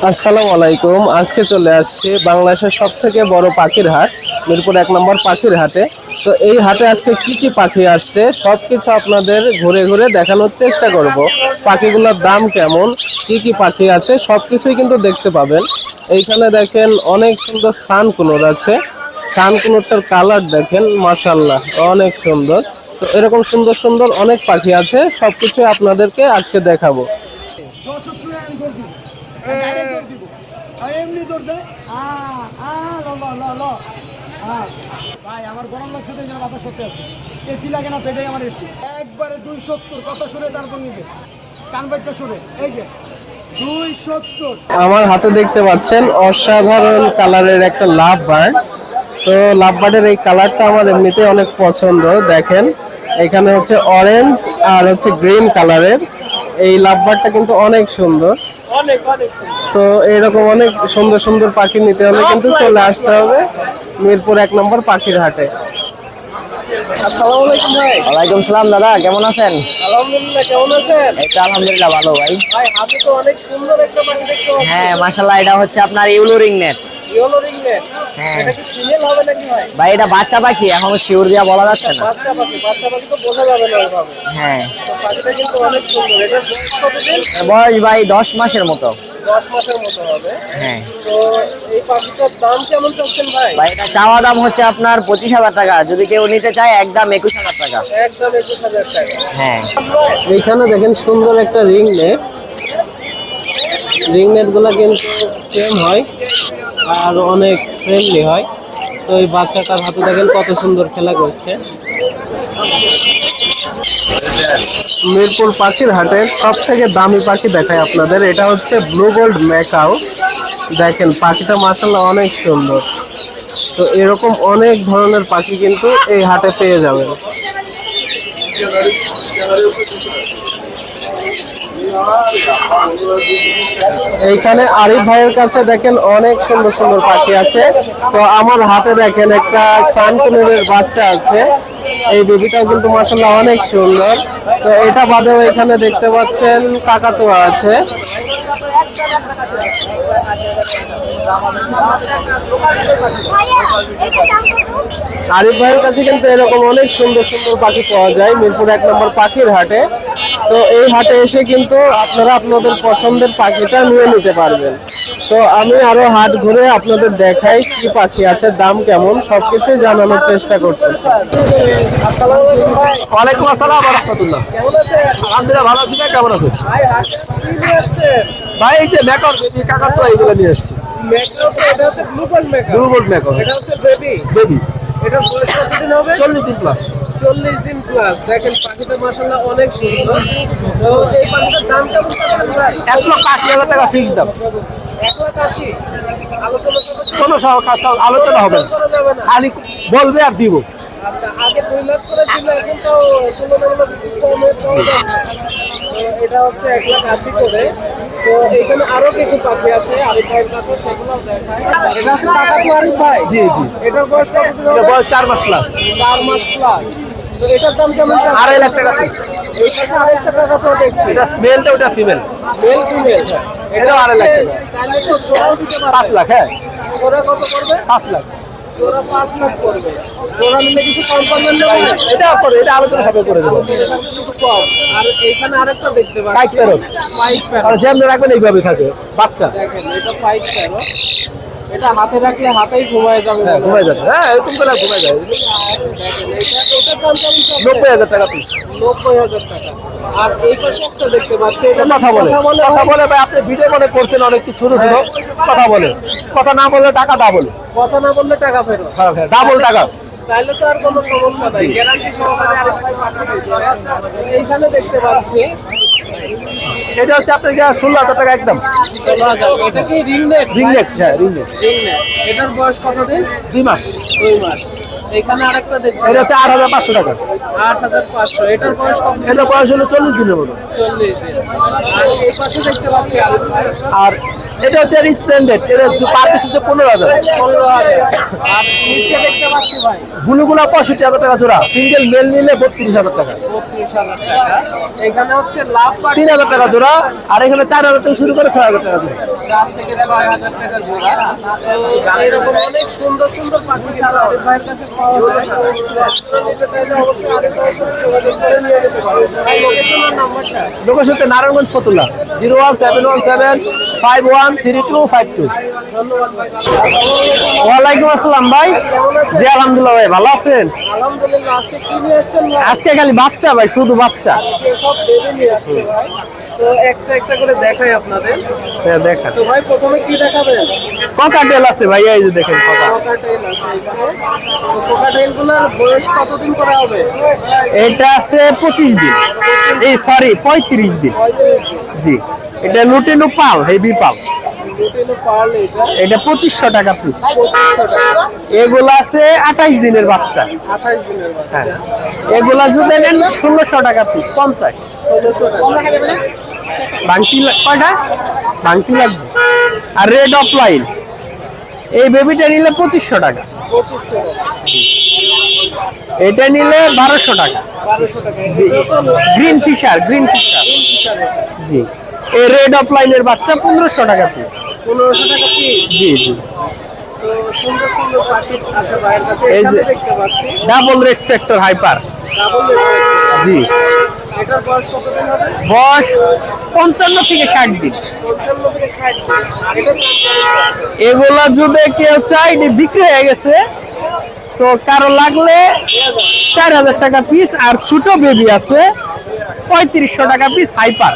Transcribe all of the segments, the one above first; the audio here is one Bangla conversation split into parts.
আসসালামু আলাইকুম। আজকে চলে আসছে বাংলাদেশের সব থেকে বড় পাখির হাট, মিরপুর 1 নম্বর পাখির হাটে। তো এই হাটে আজকে কি কি পাখি আসছে সবকিছু আপনাদের ঘুরে ঘুরে দেখানোর চেষ্টা করব। পাখিগুলোর দাম কেমন, কি কি পাখি আছে সবকিছুই কিন্তু দেখতে পাবেন। এইখানে দেখেন অনেক সুন্দর সানকুনোর আছে। সানকুনোরটার কালার দেখেন, মাশাআল্লাহ অনেক সুন্দর। তো এরকম সুন্দর সুন্দর অনেক পাখি আছে, সবকিছু আপনাদেরকে আজকে দেখাবো। এমনি দৌড় দে ভাই আমার গরম লাগছে তো এখানে বাতাস করতে আছে। এসি লাগে না তো, এটাই আমার এসি। একবারে 270 কথা শুনে তারপর নিবে কান বাইটটা শুনে এই যে 270। আমার হাতে দেখতে পাচ্ছেন অসাধারণ কালারের একটা লাভ বার্ড। তো লাভ বার্ডের এই কালারটা আমার এমনিতে অনেক পছন্দ। দেখেন এখানে হচ্ছে অরেঞ্জ আর হচ্ছে গ্রিন কালারের এই লাভ বার্ডটা কিন্তু অনেক সুন্দর। অনেক অনেক তো এরকম অনেক সুন্দর সুন্দর পাখি নিতে হলে কিন্তু চলে আসতে হবে মিরপুর 1 নম্বর পাখির হাটে। আসসালামু আলাইকুম ভাই। ওয়ালাইকুম সালাম দাদা, কেমন আছেন? আলহামদুলিল্লাহ, কেমন আছেন? এই তো আলহামদুলিল্লাহ ভালো ভাই। ভাই হাতে তো অনেক সুন্দর একটা পাখি দেখতে পাচ্ছি। হ্যাঁ মাশাআল্লাহ, এটা হচ্ছে আপনার ইউলো রিংনেট। ইয়েলো রিংনেট। হ্যাঁ। এটা কি ফিমেল হবে নাকি ভাই? ভাই এটা বাচ্চা পাখি, এখন শিওর দিয়া বলা যাচ্ছে না। বাচ্চা পাখি তো বোঝা যাবে না ওইভাবে। হ্যাঁ, তো পাখিটা কিন্তু অনেক সুন্দর। এটার বয়স কতদিন? বয়স ভাই 10 মাসের মতো। 10 মাসের মতো হবে। হ্যাঁ তো এই পাখিটার দাম কেমন চাচ্ছেন ভাই? ভাই, এটা চাওয়া দাম হচ্ছে আপনার 25,000 টাকা, যদি কেউ নিতে চায় একদম 21,000 টাকা। একদম 21,000 টাকা। হ্যাঁ এইখানে দেখেন সুন্দর একটা রিং নেট। রিং নেট গুলা কিন্তু সেম হয় আর অনেক ফ্রেন্ডলি হয়। তো এই বাচ্চাটার হাতে দেখেন কত সুন্দর খেলা করছে। মিরপুর পাখির হাটে সব থেকে দামি পাখি দেখায় আপনাদের। এটা হচ্ছে ব্লু গোল্ড ম্যাকাও। দেখেন পাখিটা মাশাআল্লাহ অনেক সুন্দর। তো এরকম অনেক ধরনের পাখি কিন্তু এই হাটে পেয়ে যাবেন। এইখানে আরিফ ভাইয়ের কাছে দেখেন অনেক সুন্দর সুন্দর পাখি আছে। তো আমার হাতে দেখেন একটা সানকুনুরের বাচ্চা আছে। এই বেবিটাও কিন্তু মাশাআল্লাহ অনেক সুন্দর। তো এটা বাদেও এখানে দেখতে পাচ্ছেন কাকাতুয়া আছে। আরিফ ভাইয়ের কাছে কিন্তু এরকম অনেক সুন্দর সুন্দর পাখি পাওয়া যায় মিরপুর 1 নম্বর পাখির হাটে। তো এই হাটে এসে কিন্তু আপনারা আপনাদের পছন্দের পাখিটা নিয়ে নিতে পারবেন। তো আমি আরো হাট ঘুরে আপনাদের দেখাই কি পাখি আছে, দাম কেমন, সবকিছু জানানোর চেষ্টা করতেছি। আসসালামু আলাইকুম ভাই। ওয়ালাইকুম আসসালাম ওয়া রাহমাতুল্লাহ। কেমন আছেন? আলহামদুলিল্লাহ ভালো আছি। কেমন আছেন ভাই হাটে কি নিয়ে আসছেন? ভাই? এই যে মেকর বেবি কাকাতুয়া এগুলো নিয়ে এসেছি। ম্যাকাও। তো এটা হচ্ছে blue gold macaw. Blue gold macaw এটা হচ্ছে বেবি। বেবি এটার বয়স কতদিন হবে? 40 দিন প্লাস। 40 দিন প্লাস। দেখেন পাখিটা মাশাআল্লাহ অনেক সুন্দর। তো এই পাখিটার দাম কেমন চাচ্ছেন ভাই? 1,80,000 টাকা ফিক্স দাম। 1,80,000। আলোচনা কোনো আলোচনা হবে না, করা যাবে না। খালি বলবে আর দিব। আচ্ছা, আগে 2 লাখ করে ছিল, এখন তো তুলনামূলক একটু কমে পাওয়া যাচ্ছে। তো এটা হচ্ছে 1,80,000 করে। তো এখানে আরো কিছু পাখি আছে আরিফ ভাইয়ের কাছে, সেগুলো দেখায়। এটা হচ্ছে কাকাতুয়া আরিফ ভাই। জি জি, এটার বয়স কতদিন এটা হবে? বয়স 4 মাস প্লাস। 4 মাস প্লাস। তো এটার দাম কেমন? 2.5 লাখ টাকা পিস। এই পাশে আরেকটা কাকাতুয়া দেখছি। এটা মেলটা, ওটা ফিমেল। Male female. এটাও 2.5 লাখ টাকা। তাহলে তো জোড়াও দিতে পারবে। 5 লাখ। হ্যাঁ, জোড়া কত পড়বে? 5 লাখ। জোড়া 5 লাখ পড়বে। জোড়া নিলে কিছু কম পাবেন না ভাই? এটা করে, এটা আলোচনা সবে করে দেবো। কিছু কম। আর এইখানে আরেকটা দেখতে পাইক পাচ্ছি। প্যারট। পাইক আর প্যারট। যেমন রাখবেন এইভাবে থাকে বাচ্চা। দেখেন এটা পাইক প্যারট। এটা হাতে রাখলে হাতেই ঘুমায় যাবে। হ্যাঁ, ঘুমাই যাবে। হ্যাঁ, এরকম করে ঘুমাই যায়। দেখেন এটার দাম কেমন চলছে? 90,000 টাকা পিস। 90,000 টাকা। আর এই পাশে একটা দেখতে পাচ্ছি, এটা কথা বলে কথা বলে ভাই, আপনি ভিডিও মনে করছেন অনেক কিছু ছোট ছোট কথা বলে। কথা না বললে টাকা ডাবল। কথা না বললে টাকা ফেরত। হ্যাঁ হ্যাঁ, ডাবল টাকা। তাহলে তো আর কোনো সমস্যা নাই, গ্যারান্টি সহকারে আরেক ভাই পাঠিয়ে দিবে। এইখানে দেখতে পাচ্ছি এটা হচ্ছে আপনার 16,000 টাকা একদম। 16,000। এটা কি রিং নেট? রিংনেট। হ্যাঁ, রিংনেট। Ring net. এটার বয়স কতদিন? 2 মাস। 2 মাস। এখানে আরেকটা দেখতে এটা হচ্ছে 8,500 টাকা। 8,500। এটার বয়স কত? এটা বয়স হলো 40 দিনের মতো। 40 দিন। আর এই পাশে দেখতে পাচ্ছি আরেক ভাই। আর এটা হচ্ছে স্প্লেন্ডেড, এটা পার পিস হচ্ছে 15,000। 15,000। আর নিচে দেখতে পাচ্ছি ভাই ব্লুগুলা 65,000 টাকা জোড়া, সিঙ্গেল মেল নিলে 32,000 টাকা। 32,000 টাকা। এখানে হচ্ছে লাভ 3,000 টাকা জোড়া, আর এখানে 4,000 থেকে শুরু করে 6,000 টাকা জোড়া। 4 থেকে 6,000 টাকা জোড়া। তো এরকম অনেক সুন্দর সুন্দর পাখি কিন্তু আরিফ ভাইয়ের কাছে পাওয়া যায়। তো নিতে চাইলে অবশ্যই আরিফ ভাইয়ের সাথে যোগাযোগ করে নিয়ে যেতে পারবেন। ভাই লোকেশন আর নাম্বারটা। লোকেশন হচ্ছে নারায়ণগঞ্জ ফতুল্লা, 01717513252। ধন্যবাদ ভাই। ওয়ালাইকুম আসসালাম ভাই। জি আলহামদুলিল্লাহ ভাই, ভালো আছেন? আলহামদুলিল্লাহ। আজকে কি নিয়ে আসছেন ভাই? আজকে খালি বাচ্চা ভাই, শুধু বাচ্চা। আজকে সব বেবি নিয়ে আসছে ভাই। তো একটা একটা করে দেখাই আপনাদের। হ্যাঁ দেখেন, তো ভাই প্রথমে কি দেখাবেন? ককাটেল আছে ভাই, এই যে দেখেন ককা। কোকাটেল আছে এখানে। তো কোকাটেলগুলোর বয়স কতদিন করে হবে? এটা আছে 25 দিন, এই সরি 35 দিন। 35 দিন। জি, এটা লুটিনো পাল, হেভি পাল। লুটিনো পার্ল এটা এটা 2500 টাকা পিস। 2500 টাকা। এগুলো আছে 28 দিনের বাচ্চা। 28 দিনের বাচ্চা। হ্যাঁ, এগুলা যদি নেন 1600 টাকা পিস, 50। 1600 টাকা। বাংটি কয়টা বাংটি লাগবে। আর রেড অফ লাইন এই বেবিটা নিলে 2500 টাকা, 2500 টাকা। এটা নিলে 1200 টাকা। 1200 টাকা। জি, এটা তো গ্রিন ফিশার, গ্রিন ফিশার। জি, এই রেড অফ লাইনের বাচ্চা 1500 টাকা পিস। 1500 টাকা পিস। জি জি, তো সুন্দর সুন্দর পাখি আছে ভাইয়ের কাছে। এই এখানে যে দেখতে পাচ্ছি double red factor hyper. Double red. জি, এটার বয়স কতদিন হবে? বয়স 55 থেকে 60 দিন। 55 থেকে 60 দিন। এটার দাম কেমন? এগুলা যদি কেউ চাই, এটা বিক্রি হয়ে গেছে, তো কারো লাগলে 4000 টাকা পিস। আর ছোট বেবি আছে 3500 টাকা পিস হাইপার।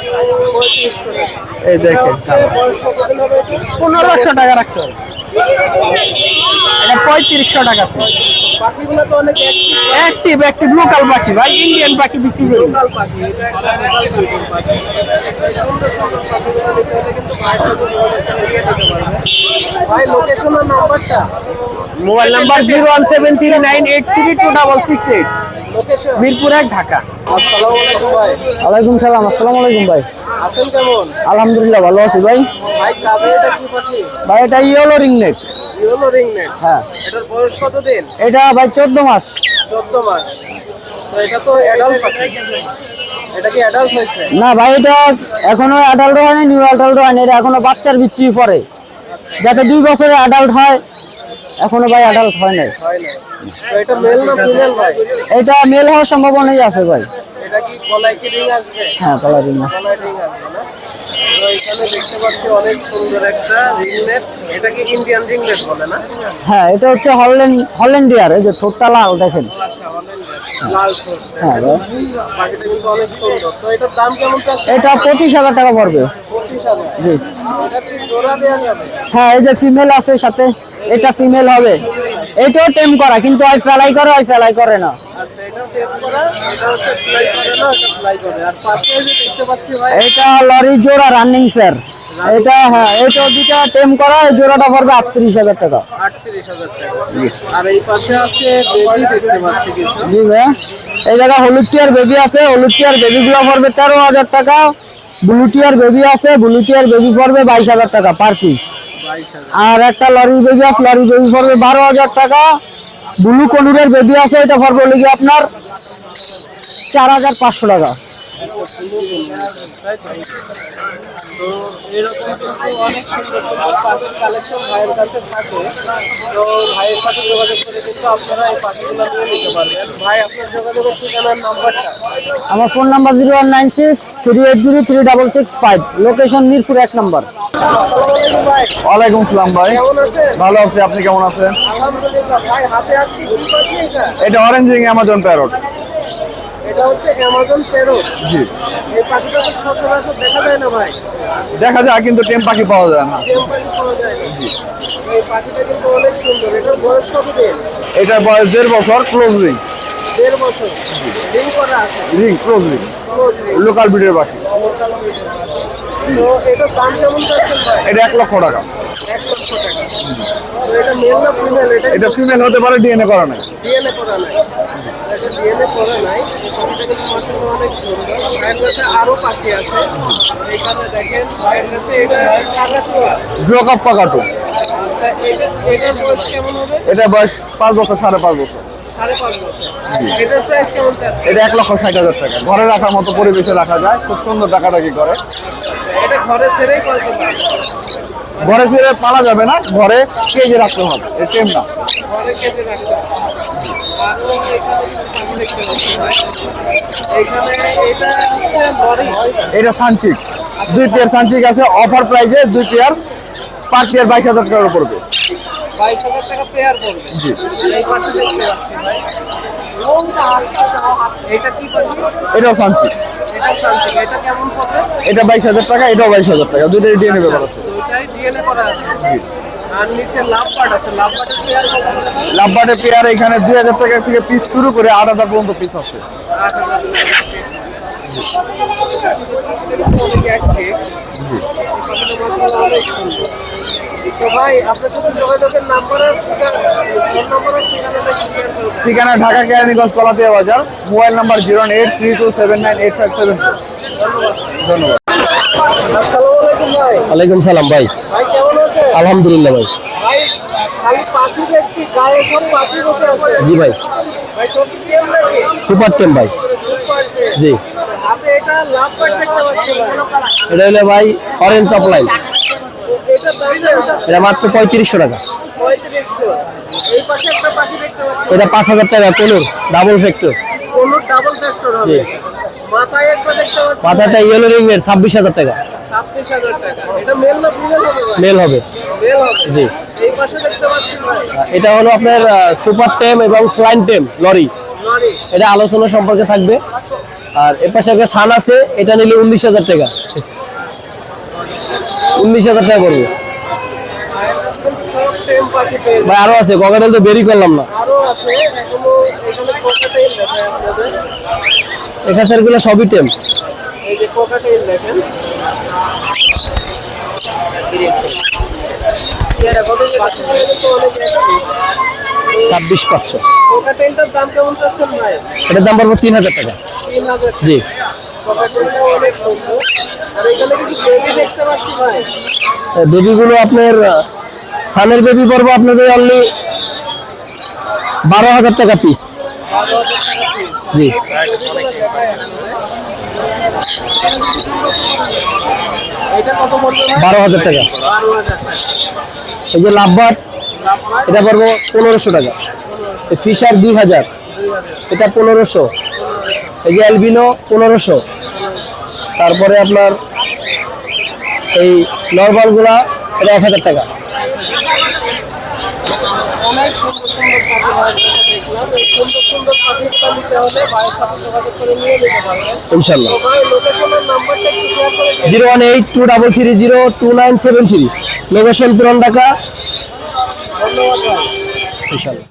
3500 টাকা। এই দেখেন, বয়স কতদিন হবে এটা? 1500 টাকা রাখতে হবে। এটা 3500 টাকা পিস। পাখিগুলো তো অনেক অ্যাক্টিভ অ্যাক্টিভ অ্যাক্টিভ লোকাল পাখি ভাই, ইন্ডিয়ান পাখি বিক্রি করি। লোকাল পাখি। এটা একটা লোকাল ব্রিডের পাখি। সুন্দর সুন্দর পাখিগুলো নিতে হলে কিন্তু ভাইয়ের সাথে যোগাযোগ করে নিয়ে যেতে পারবেন। ভাই লোকেশন আর নাম্বারটা। Mobile number 01739832668, location. Mirpur 1, Dhaka. আসসালামু আলাইকুম ভাই। ওয়ালাইকুম সালাম। আসসালামু আলাইকুম ভাই। আছেন কেমন? আলহামদুলিল্লাহ ভালো আছি ভাই। ভাই কাবে এটা কি পাখি? ভাই এটা ইয়েলো রিংনেট। ইয়েলো রিংনেট। হ্যাঁ, এটার বয়স কতদিন? এটা ভাই 14 মাস। 14 মাস। তো এটা তো অ্যাডাল্ট পাখি। এটা কি অ্যাডাল্ট হয়েছে? না ভাই, এটা এখনো অ্যাডাল্ট হয়নি, নিউ অ্যাডাল্ট হয়নি, এটা এখনো বাচ্চার ভিত্তি পরে, যাতে 2 বছরে অ্যাডাল্ট হয়, এখনো ভাই অ্যাডাল্ট হয় নাই। হয় না। তো এটা মেল না ফিমেল ভাই? এটা মেল হওয়ার সম্ভাবনাই আছে ভাই। এটা কি গলায় কি রিং আসবে? হ্যাঁ, কালার রিং। গলায় রিং আসবে না? তো এখানে দেখতে পাচ্ছি অনেক সুন্দর একটা রিংনেট। এটা কি ইন্ডিয়ান রিংনেট বলে না? হ্যাঁ, এটা হচ্ছে হল্যান্ডিয়ার, এই যে ঠোঁটটা লাল দেখেন। লাল ঠোঁট। হ্যাঁ ভাই, পাখিটা কিন্তু অনেক সুন্দর। তো এটার দাম কেমন চাচ্ছে? এটা 25,000 টাকা পড়বে। 25,000। জি, এটা কি জোড়া দেওয়া যাবে? হ্যাঁ, এই যে ফিমেল আছে সাথে, এটা ফিমেল হবে। এটাও টেম করা, কিন্তু ওই ফেলাই করে, ওই ফেলাই করে না। আচ্ছা, এটাও টেপ করা। এটা হচ্ছে ফ্লাই করে না, এটা ফ্লাই করে। আর পাশে যে দেখতে পাচ্ছি ভাই, এটা লরি জোড়া রানিং ফেয়ার। এটা হ্যাঁ, এটা দুটা টেম করা, এই জোড়াটা পড়বে 38,000 টাকা। 38,000 টাকা। আর এই পাশে আছে বেবি দেখতে পাচ্ছি কিছু। জি ভাই, এই জায়গায় হলুদ টিয়ার বেবি আছে, হলুদ টিয়ার বেবিগুলো পড়বে 13,000 টাকা। ব্লু টিয়ার বেবি আছে, ব্লু টিয়ার বেবি পড়বে 22,000 টাকা পার পিস। 22,000। আর একটা লরি বেবি আছে, লরি বেবি পড়বে 12,000 টাকা। ব্লু কনুরের বেবি আছে, এটা পড়বে হলো কি আপনার 4,500 টাকা। তো এরকম কিন্তু অনেক সুন্দর সুন্দর পাখির কালেকশন ভাইয়ের কাছে থাকে। তো ভাইয়ের সাথে যোগাযোগ করে কিন্তু আপনারা এই পাখিগুলো নিয়ে নিতে পারবেন। ভাই আপনার যোগাযোগের ঠিকানার নাম্বারটা। আমার ফোন নাম্বার 0196380365, লোকেশন মিরপুর 1 নম্বর। আসসালামু আলাইকুম ভাই। ওয়ালাইকুম সালাম ভাই, কেমন আছেন? ভালো আছি, আপনি কেমন আছেন? আলহামদুলিল্লাহ। ভাই হাতে আজকে কি পাখি এটা? এটা অরেঞ্জ রিং অ্যামাজন প্যারট। এটা হচ্ছে অ্যামাজন প্যারট। জি, এই পাখিটা তো সচরাচর দেখা যায় না ভাই। দেখা যায় কিন্তু টেম পাখি পাওয়া যায় না। টেম পাখি পাওয়া যায় না। এই পাখিটা কিন্তু অনেক সুন্দর। এটার বয়স কতদিন? এটার বয়স 1.5 বছর, ক্লোজ রিং। 1.5 বছর। রিং করা আছে। Ring close ring, close ring. Local ব্রিডের পাখি। তো এটার দাম কেমন চাচ্ছেন ভাই? এটা 1 লক্ষ টাকা। 1 লক্ষ টাকা। তো এটা মেল না ফিমেল? এটা ফিমেল হতে পারে, ডিএনএ করা নাই। ডিএনএ করা নাই, এটা ডিএনএ করা নাই। এই পাখিটা কিন্তু মাশাআল্লাহ অনেক সুন্দর। ভাইয়ের কাছে আরো পাখি আছে, এখানে দেখেন ভাইয়ের কাছে এটা কাকাতুয়া। ব্রোকাপ পাকাটু। আচ্ছা, এটার বয়স কেমন হবে? এটা বয়স 5 বছর, 5.5 বছর। 5.5 বছর। এটার প্রাইস কেমন চাচ্ছে? এটা 1,60,000 টাকা। ঘরে রাখার মতো পরিবেশে রাখা যায়, খুব সুন্দর ডাকাডাকি করে। এটা ঘরে ছেড়েই করতে পারে? ঘরে ফিরে পালা যাবে না, ঘরে কেজে রাখতে হবে, এটা টেম না। ঘরে কেটে রাখতে হবে। আরো এখানে এটা হচ্ছে লরি। এটা সানচিক, 2 পেয়ার সানচিক আছে অফার প্রাইজে। 2 পেয়ার, পার পেয়ার 22,000 টাকার পড়বে। 22,000 টাকা পেয়ার পড়বে। জি। আর এই পাশে দেখতে পাচ্ছি ভাই, এটা কি পাখি? এটাও সানচিক, এটা শান্তি। এটা কেমন পড়বে? এটা 22,000 টাকা, এটাও 22,000 টাকা। দুটোই ডিএনএ ব্যবহার আছে। দুইটাই ডিএনএ করা আছে। আর নিচে লাভ বার্ড আছে, লাভ বার্ডের পেয়ার কত করে? লাভবার্ডের পেয়ার এখানে 2,000 টাকা থেকে পিস শুরু করে 8,000 পর্যন্ত পিস আছে। 8,000 তো ভাই আপনার সাথে যোগাযোগের নাম্বার আর ফোন নাম্বার আর ঠিকানাটা কি শেয়ার করবেন? ঠিকানা ঢাকা কেরানীগঞ্জ কলাতিয়া বাজার, মোবাইল নাম্বার 08327985774। ধন্যবাদ। আসসালামু আলাইকুম ভাই। ওয়ালাইকুম সালাম ভাই। ভাই কেমন আছেন? আলহামদুলিল্লাহ ভাই। ভাই খালি পাখি দেখছি, গায়ে সব পাখি বসে আছে। জি ভাই, ভাই সব কি টেম নাকি? সুপার টেম ভাই। সুপার টেম। জি, হাতে এটা লাভ বার্ড দেখতে পাচ্ছি ভাই। এটা হলো ভাই অরেঞ্জ অফলাইন, এটার দাম কেমন? এটা মাত্র 3500 টাকা। 3500। এই পাশে একটা পাখি দেখতে পাচ্ছি, এটা 5000 টাকা কোলর, ডাবল ফ্যাক্টর। কোনো ডাবল ফ্যাক্টর হবে। মাথায় একটা দেখতে পাচ্ছি, মাথাটা ইয়েলো রিং এর 26,000 টাকা। 26,000 টাকা। এটা মেল না ফিমেল হবে ভাই? মেল হবে। মেল হবে। জি। এই পাশে দেখতে পাচ্ছি ভাই, এটা হলো আপনার সুপার টেম এবং ফ্লাইন টেম লরি। লরি। এটা আলোচনা সম্পর্কে থাকবে। আর এর পাশে একটা সান আছে, এটা নিলে 19,000 টাকা। 19,000 টাকা পড়বে সব টেম পাখি পেয়ে ভাই। আরো আছে, ককাটেল তো বেরি করলাম না। আরো আছে এখনো। এখানে কোকাটেইল দেখায় আপনাদের। এখানে গুলো সবই টেম। এই যে কোকাটেইল দেখেন। এটা কত যে বাচ্চাদের তো অনেক আছে। 26,500। কোকাটেইলটার দাম কেমন চাচ্ছেন ভাই? এটার দাম পড়বে 3,000 টাকা। 3,000। জি। কোকাটেইলটা অনেক সুন্দর। আর এখানে কিছু বেবি দেখতে পাচ্ছি ভাই। বেবিগুলো আপনার সানের বেবি পড়বে আপনাদের অনলি 12,000 টাকা পিস। 12,000 টাকা পিস। জি। এটা কত পড়বে ভাই? 12,000 টাকা। 12,000 টাকা। এই যে লাভবার্ড, লাভবার্ড এটা পড়বো 1,500 টাকা। ফিশার 2,000, এটা 1,500। এই যে অ্যালবিনো 1,500। তারপরে আপনার এই নরমালগুলা, এটা 1,000 টাকা। অনেক সুন্দর সুন্দর পাখি ভাইয়ের কাছে দেখলাম। এই সুন্দর সুন্দর পাখিগুলো নিতে হলে ভাইয়ের সাথে যোগাযোগ করে নিয়ে নিতে পারবেন। ইনশাল্লাহ। তো ভাই লোকেশনের নাম্বারটা একটু শেয়ার করে দিন। 01823302973, লোকেশন পুরান ঢাকা। ধন্যবাদ ভাই। ইনশাল্লাহ।